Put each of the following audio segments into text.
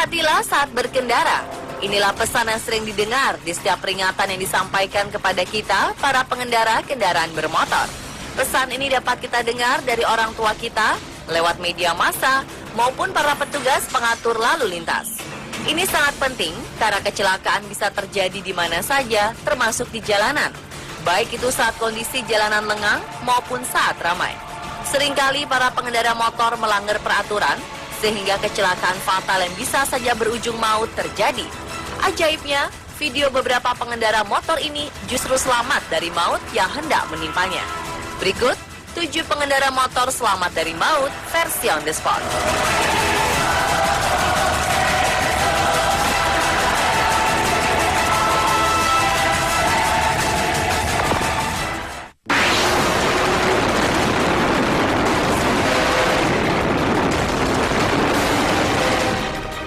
Hati-hatilah saat berkendara. Inilah pesan yang sering didengar di setiap peringatan yang disampaikan kepada kita, para pengendara kendaraan bermotor. Pesan ini dapat kita dengar dari orang tua kita, lewat media massa, maupun para petugas pengatur lalu lintas. Ini sangat penting karena kecelakaan bisa terjadi di mana saja, termasuk di jalanan. Baik itu saat kondisi jalanan lengang maupun saat ramai. Seringkali para pengendara motor melanggar peraturan, sehingga kecelakaan fatal yang bisa saja berujung maut terjadi. Ajaibnya, video beberapa pengendara motor ini justru selamat dari maut yang hendak menimpanya. Berikut 7 pengendara motor selamat dari maut versi on the spot.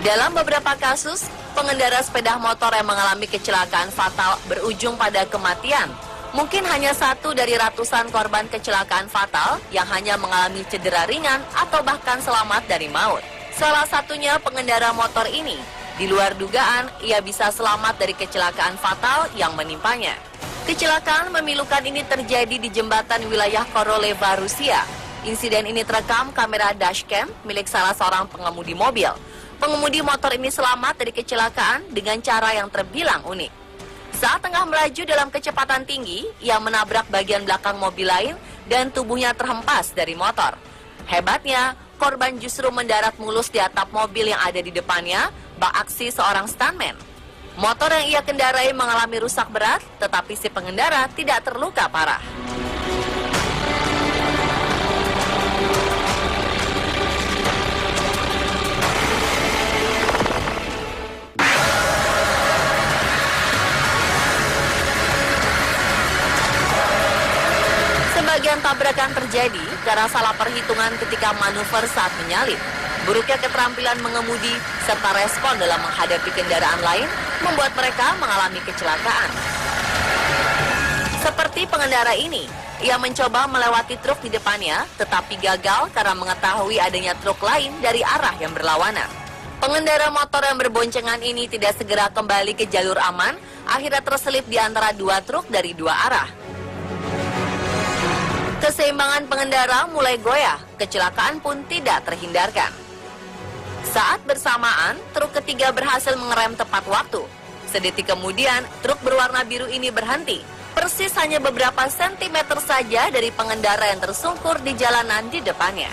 Dalam beberapa kasus, pengendara sepeda motor yang mengalami kecelakaan fatal berujung pada kematian. Mungkin hanya satu dari ratusan korban kecelakaan fatal yang hanya mengalami cedera ringan atau bahkan selamat dari maut. Salah satunya pengendara motor ini. Di luar dugaan, ia bisa selamat dari kecelakaan fatal yang menimpanya. Kecelakaan memilukan ini terjadi di jembatan wilayah Koroleva, Rusia. Insiden ini terekam kamera dashcam milik salah seorang pengemudi mobil. Pengemudi motor ini selamat dari kecelakaan dengan cara yang terbilang unik. Saat tengah melaju dalam kecepatan tinggi, ia menabrak bagian belakang mobil lain dan tubuhnya terhempas dari motor. Hebatnya, korban justru mendarat mulus di atap mobil yang ada di depannya, bak aksi seorang stuntman. Motor yang ia kendarai mengalami rusak berat, tetapi si pengendara tidak terluka parah. Sebagian tabrakan terjadi karena salah perhitungan ketika manuver saat menyalip. Buruknya keterampilan mengemudi serta respon dalam menghadapi kendaraan lain membuat mereka mengalami kecelakaan. Seperti pengendara ini, ia mencoba melewati truk di depannya tetapi gagal karena mengetahui adanya truk lain dari arah yang berlawanan. Pengendara motor yang berboncengan ini tidak segera kembali ke jalur aman, akhirnya terselip di antara dua truk dari dua arah. Keseimbangan pengendara mulai goyah, kecelakaan pun tidak terhindarkan. Saat bersamaan, truk ketiga berhasil mengerem tepat waktu. Sedetik kemudian, truk berwarna biru ini berhenti, persis hanya beberapa sentimeter saja dari pengendara yang tersungkur di jalanan di depannya.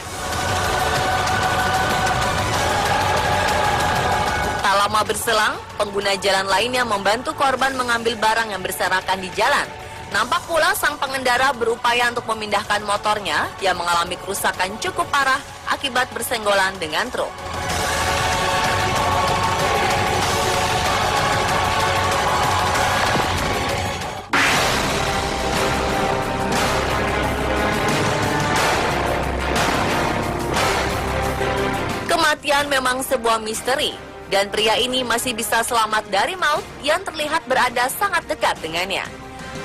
Tak lama berselang, pengguna jalan lainnya membantu korban mengambil barang yang berserakan di jalan. Nampak pula sang pengendara berupaya untuk memindahkan motornya yang mengalami kerusakan cukup parah akibat bersenggolan dengan truk. Kematian memang sebuah misteri, dan pria ini masih bisa selamat dari maut yang terlihat berada sangat dekat dengannya.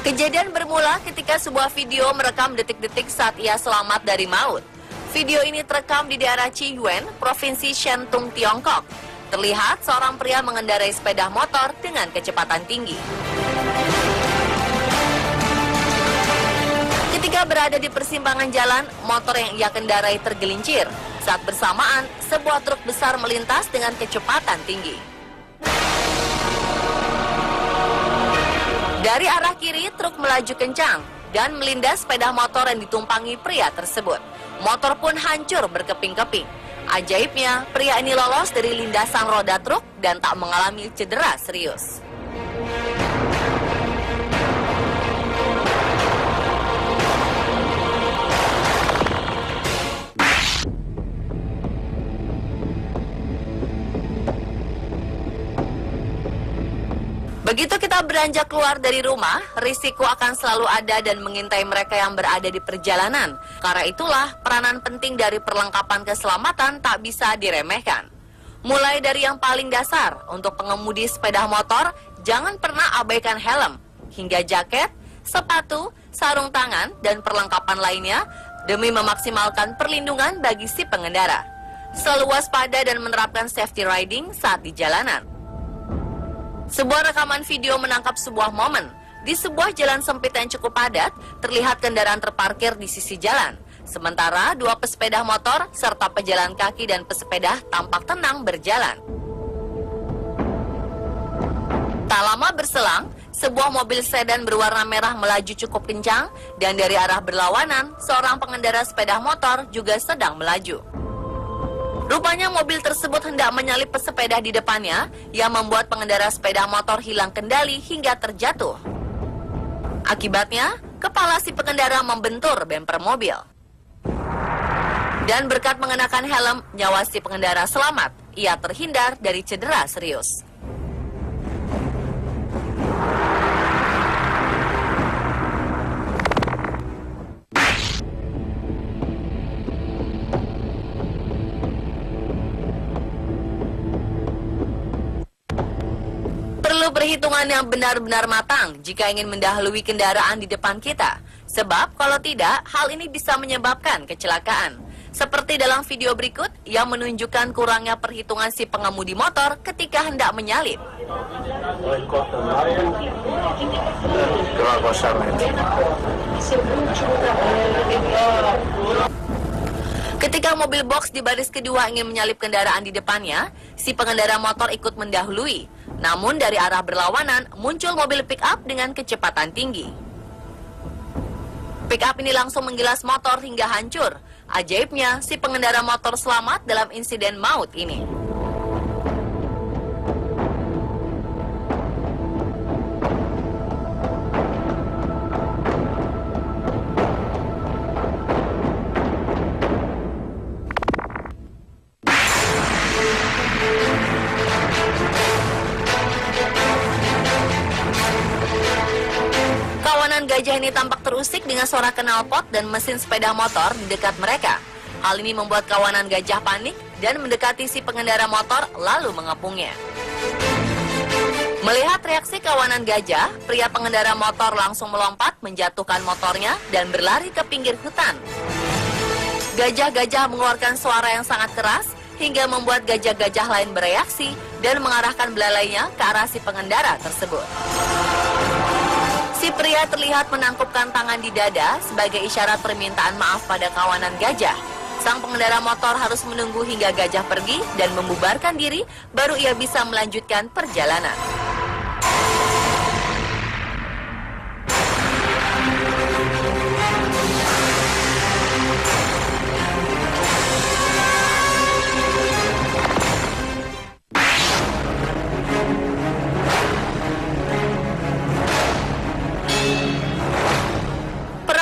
Kejadian bermula ketika sebuah video merekam detik-detik saat ia selamat dari maut. Video ini terekam di daerah Qiyuan, Provinsi Shantung, Tiongkok. Terlihat seorang pria mengendarai sepeda motor dengan kecepatan tinggi. Ketika berada di persimpangan jalan, motor yang ia kendarai tergelincir. Saat bersamaan, sebuah truk besar melintas dengan kecepatan tinggi. Dari arah kiri, truk melaju kencang dan melindas sepeda motor yang ditumpangi pria tersebut. Motor pun hancur berkeping-keping. Ajaibnya, pria ini lolos dari lindasan roda truk dan tak mengalami cedera serius. Begitu kita beranjak keluar dari rumah, risiko akan selalu ada dan mengintai mereka yang berada di perjalanan. Karena itulah, peranan penting dari perlengkapan keselamatan tak bisa diremehkan. Mulai dari yang paling dasar, untuk pengemudi sepeda motor, jangan pernah abaikan helm, hingga jaket, sepatu, sarung tangan, dan perlengkapan lainnya, demi memaksimalkan perlindungan bagi si pengendara. selalu waspada dan menerapkan safety riding saat di jalanan. Sebuah rekaman video menangkap sebuah momen. Di sebuah jalan sempit yang cukup padat, terlihat kendaraan terparkir di sisi jalan. Sementara dua pesepeda motor serta pejalan kaki dan pesepeda tampak tenang berjalan. Tak lama berselang, sebuah mobil sedan berwarna merah melaju cukup kencang dan dari arah berlawanan, seorang pengendara sepeda motor juga sedang melaju. Rupanya mobil tersebut hendak menyalip pesepeda di depannya yang membuat pengendara sepeda motor hilang kendali hingga terjatuh. Akibatnya, kepala si pengendara membentur bemper mobil. Dan berkat mengenakan helm, nyawa si pengendara selamat. Ia terhindar dari cedera serius. Perlu perhitungan yang benar-benar matang jika ingin mendahului kendaraan di depan kita. Sebab kalau tidak, hal ini bisa menyebabkan kecelakaan. Seperti dalam video berikut yang menunjukkan kurangnya perhitungan si pengemudi motor ketika hendak menyalip. Ketika mobil box di baris kedua ingin menyalip kendaraan di depannya, si pengendara motor ikut mendahului. Namun dari arah berlawanan muncul mobil pick-up dengan kecepatan tinggi. Pick-up ini langsung menggilas motor hingga hancur. Ajaibnya, si pengendara motor selamat dalam insiden maut ini. Kawanan gajah ini tampak terusik dengan suara knalpot dan mesin sepeda motor di dekat mereka. Hal ini membuat kawanan gajah panik dan mendekati si pengendara motor lalu mengepungnya. Melihat reaksi kawanan gajah, pria pengendara motor langsung melompat menjatuhkan motornya dan berlari ke pinggir hutan. Gajah-gajah mengeluarkan suara yang sangat keras hingga membuat gajah-gajah lain bereaksi dan mengarahkan belalainya ke arah si pengendara tersebut. Si pria terlihat menangkupkan tangan di dada sebagai isyarat permintaan maaf pada kawanan gajah. Sang pengendara motor harus menunggu hingga gajah pergi dan membubarkan diri, baru ia bisa melanjutkan perjalanan.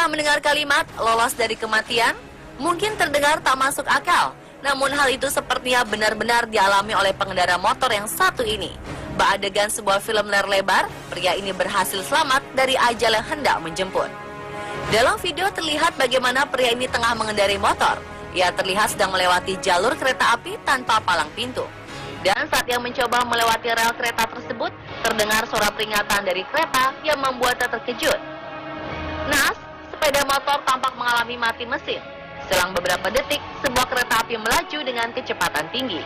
Mendengar kalimat lolos dari kematian mungkin terdengar tak masuk akal, namun hal itu sepertinya benar-benar dialami oleh pengendara motor yang satu ini. Bak adegan sebuah film layar lebar, pria ini berhasil selamat dari ajal yang hendak menjemput. Dalam video terlihat bagaimana pria ini tengah mengendarai motor. Ia terlihat sedang melewati jalur kereta api tanpa palang pintu. Dan saat ia mencoba melewati rel kereta tersebut, terdengar suara peringatan dari kereta yang membuatnya terkejut. Naas, sepeda motor tampak mengalami mati mesin. Selang beberapa detik, sebuah kereta api melaju dengan kecepatan tinggi.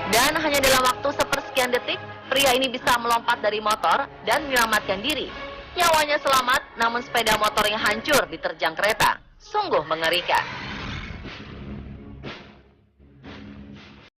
Dan hanya dalam waktu sepersekian detik, pria ini bisa melompat dari motor dan menyelamatkan diri. Nyawanya selamat, namun sepeda motornya hancur diterjang kereta. Sungguh mengerikan.